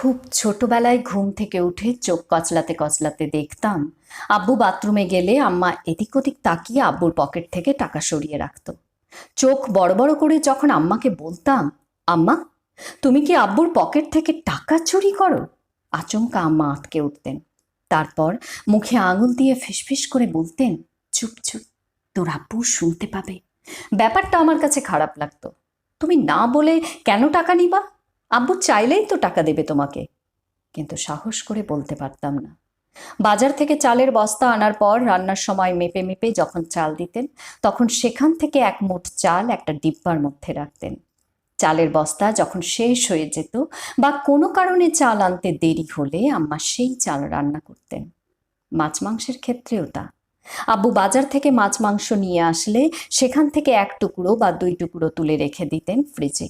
খুব ছোটবেলায় ঘুম থেকে উঠে চোখ কচলাতে কচলাতে দেখতাম আব্বু বাথরুমে গেলে আম্মা এদিক ওদিক তাকিয়ে আব্বুর পকেট থেকে টাকা সরিয়ে রাখতো। চোখ বড় বড় করে যখন আম্মাকে বলতাম, আম্মা তুমি কি আব্বুর পকেট থেকে টাকা চুরি করো, আচমকা আম্মা আটকে উঠতেন। তারপর মুখে আঙুল দিয়ে ফিসফিস করে বলতেন, চুপ চুপ, তোর আব্বু শুনতে পাবে। ব্যাপারটা আমার কাছে খারাপ লাগতো। তুমি না বলে কেন টাকা নিবা? আব্বু চাইলেই তো টাকা দেবে তোমাকে। কিন্তু সাহস করে বলতে পারতাম না। বাজার থেকে চালের বস্তা আনার পর রান্নার সময় মেপে মেপে যখন চাল দিতেন, তখন সেখান থেকে এক মুঠ চাল একটা ডিব্বার মধ্যে রাখতেন। চালের বস্তা যখন শেষ হয়ে যেত বা কোনো কারণে চাল আনতে দেরি হলে আম্মা সেই চাল রান্না করতেন। মাছ মাংসের ক্ষেত্রেও তা। আব্বু বাজার থেকে মাছ মাংস নিয়ে আসলে সেখান থেকে এক টুকরো বা দুই টুকরো তুলে রেখে দিতেন ফ্রিজে।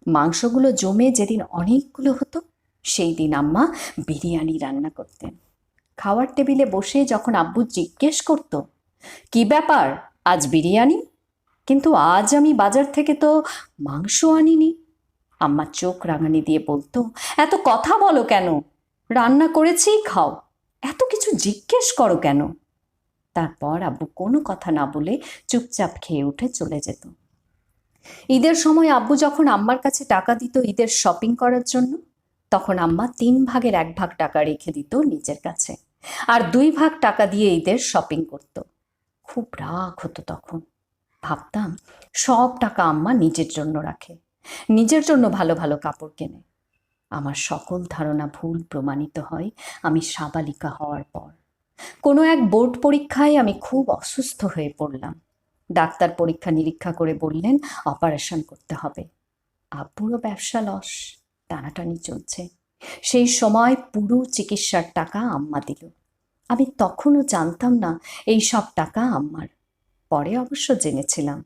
মাংসগুলো জমে যেদিন অনেকগুলো হতো, সেই দিন আম্মা বিরিয়ানি রান্না করতেন। খাওয়ার টেবিলে বসে যখন আব্বু জিজ্ঞেস করত, কি ব্যাপার আজ বিরিয়ানি? কিন্তু আজ আমি বাজার থেকে তো মাংস আনিনি। আম্মা চোখ রাঙানি দিয়ে বলতো, এত কথা বলো কেন? রান্না করেছি, খাও। এত কিছু জিজ্ঞেস করো কেন? তারপর আব্বু কোনো কথা না বলে চুপচাপ খেয়ে উঠে চলে যেত। ঈদের সময় আব্বু যখন আম্মার কাছে টাকা দিত ঈদের শপিং করার জন্য, তখন আম্মা 3/1 টাকা রেখে দিত নিজের কাছে, আর 2 ভাগ টাকা দিয়ে ঈদের শপিং করত। খুব রাগ হতো তখন। ভাবতাম সব টাকা আম্মা নিজের জন্য রাখে, নিজের জন্য ভালো ভালো কাপড় কেনে। আমার সকল ধারণা ভুল প্রমাণিত হয় আমি সাবালিকা হওয়ার পর। কোনো এক বোর্ড পরীক্ষায় আমি খুব অসুস্থ হয়ে পড়লাম। ডাক্তার পরীক্ষা নিরীক্ষা করে বললেন অপারেশন করতে হবে। আব্বুরও ব্যবসা লস, টানাটানি চলছে। সেই সময় পুরো চিকিৎসার টাকা আম্মা দিল। আমি তখনও জানতাম না এই সব টাকা আম্মার। পরে অবশ্য জেনেছিলাম।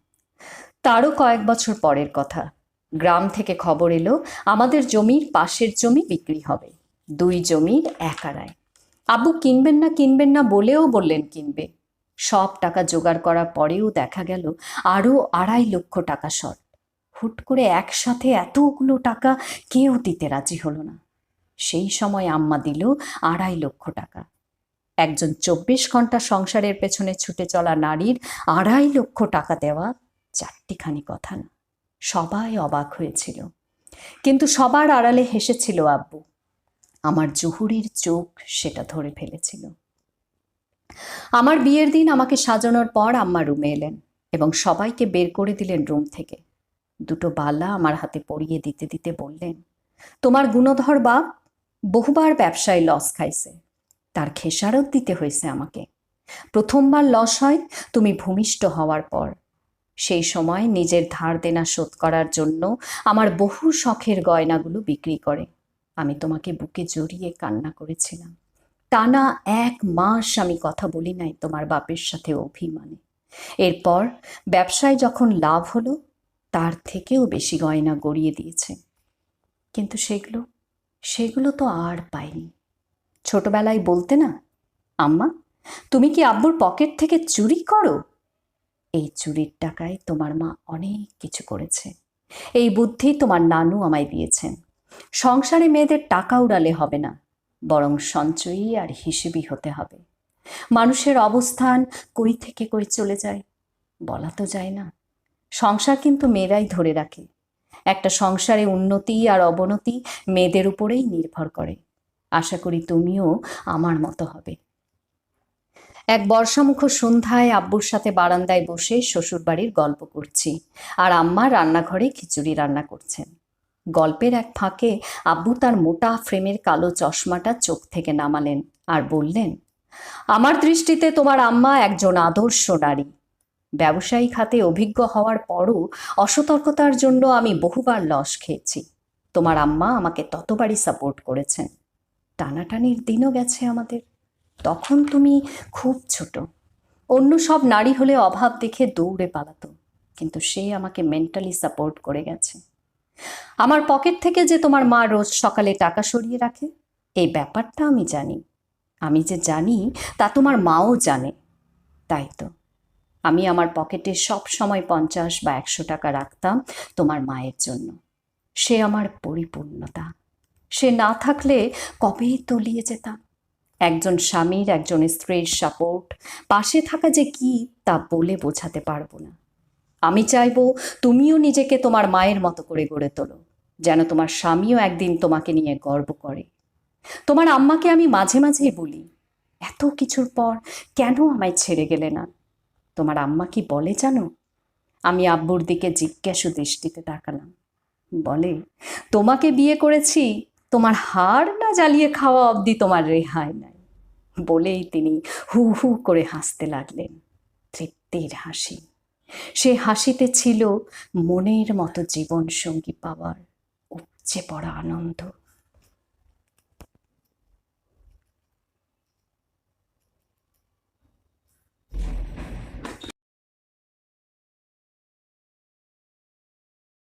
তারও কয়েক বছর পরের কথা। গ্রাম থেকে খবর এলো আমাদের জমির পাশের জমি বিক্রি হবে। 2 জমির এক আড়াই। আব্বু কিনবেন না বলেও বললেন কিনবে। সব টাকা জোগাড় করার পরেও দেখা গেল আরও 2.5 লক্ষ টাকা শর্ট। হুট করে একসাথে এতগুলো টাকা কেউ দিতে রাজি হলো না। সেই সময় আম্মা দিল 2.5 লক্ষ টাকা। একজন 24 ঘন্টা সংসারের পেছনে ছুটে চলা নারীর 2.5 লক্ষ টাকা দেওয়া চারটিখানি কথা না। সবাই অবাক হয়েছিল, কিন্তু সবার আড়ালে হেসেছিল আব্বু। আমার জহুরির চোখ সেটা ধরে ফেলেছিল। আমার বিয়ের দিন আমাকে সাজানোর পর আম্মা রুমে এলেন এবং সবাইকে বের করে দিলেন রুম থেকে। 2টো বালা আমার হাতে পরিয়ে দিতে দিতে বললেন, তোমার গুণধর বাপ বহুবার ব্যবসায় লস খাইছে, তার খেসারত দিতে হয়েছে আমাকে। প্রথমবার লস হয় তুমি ভূমিষ্ঠ হওয়ার পর। সেই সময় নিজের ধার দেনা শোধ করার জন্য আমার বহু শখের গয়নাগুলো বিক্রি করে আমি তোমাকে বুকে জড়িয়ে কান্না করেছিলাম। টানা 1 মাস আমি কথা বলি নাই তোমার বাপের সাথে অভিমানে। এরপর ব্যবসায় যখন লাভ হলো, তার থেকেও বেশি গয়না গড়িয়ে দিয়েছে। কিন্তু সেগুলো তো আর পাইনি। ছোটবেলায় বলতে না, আম্মা তুমি কি আব্বুর পকেট থেকে চুরি করো? এই চুরির টাকায় তোমার মা অনেক কিছু করেছে। এই বুদ্ধি তোমার নানু আমায় দিয়েছেন। সংসারে মেয়েদের টাকা উড়ালে হবে না, বরং সঞ্চয়ী আর হিসেবি হতে হবে। মানুষের অবস্থান কই থেকে কই চলে যায় বলা তো যায় না। সংসার কিন্তু মেয়েরাই ধরে রাখে। একটা সংসারে উন্নতি আর অবনতি মেয়েদের উপরেই নির্ভর করে। আশা করি তুমিও আমার মতো হবে। এক বর্ষামুখ সন্ধ্যায় আব্বুর সাথে বারান্দায় বসে শ্বশুরবাড়ির গল্প করছি, আর আম্মা রান্নাঘরে খিচুড়ি রান্না করছেন। গল্পের এক ফাঁকে আব্বু তার মোটা ফ্রেমের কালো চশমাটা চোখ থেকে নামালেন আর বললেন, আমার দৃষ্টিতে তোমার আম্মা একজন আদর্শ নারী। ব্যবসায়ী খাতে অভিজ্ঞ হওয়ার পরও অসতর্কতার জন্য আমি বহুবার লস খেয়েছি। তোমার আম্মা আমাকে ততবারই সাপোর্ট করেছেন। টানাটানির দিনও গেছে আমাদের। তখন তুমি খুব ছোট। অন্য সব নারী হলে অভাব দেখে দৌড়ে পালাতো, কিন্তু সে আমাকে মেন্টালি সাপোর্ট করে গেছে। আমার পকেট থেকে যে তোমার মা রোজ সকালে টাকা সরিয়ে রাখে, এই ব্যাপারটা আমি জানি। আমি যে জানি তা তোমার মাও জানে। তাই তো আমি আমার পকেটে সব সময় 50 বা 100 টাকা রাখতাম তোমার মায়ের জন্য। সে আমার পরিপূর্ণতা। সে না থাকলে কবেই তলিয়ে যেতাম। একজন স্বামীর একজন স্ত্রীর সাপোর্ট, পাশে থাকা যে কি তা বলে বোঝাতে পারবো না। আমি চাইবো তুমিও নিজেকে তোমার মায়ের মতো করে গড়ে তোলো, যেন তোমার স্বামীও একদিন তোমাকে নিয়ে গর্ব করে। তোমার আম্মাকে আমি মাঝে মাঝেই বলি, এত কিছুর পর কেন আমায় ছেড়ে গেলে না? তোমার আম্মা কি বলে জানো? আমি আব্বুর দিকে জিজ্ঞাসু দৃষ্টিতে তাকালাম। বলে, তোমাকে বিয়ে করেছি, তোমার হাড় না জ্বালিয়ে খাওয়া অবধি তোমার রেহাই নাই। বলেই তিনি হু হু করে হাসতে লাগলেন, তৃপ্তির হাসি। সে হাসিতে ছিল মনের মতো জীবন সঙ্গী পাওয়ার উপচে পড়া আনন্দ।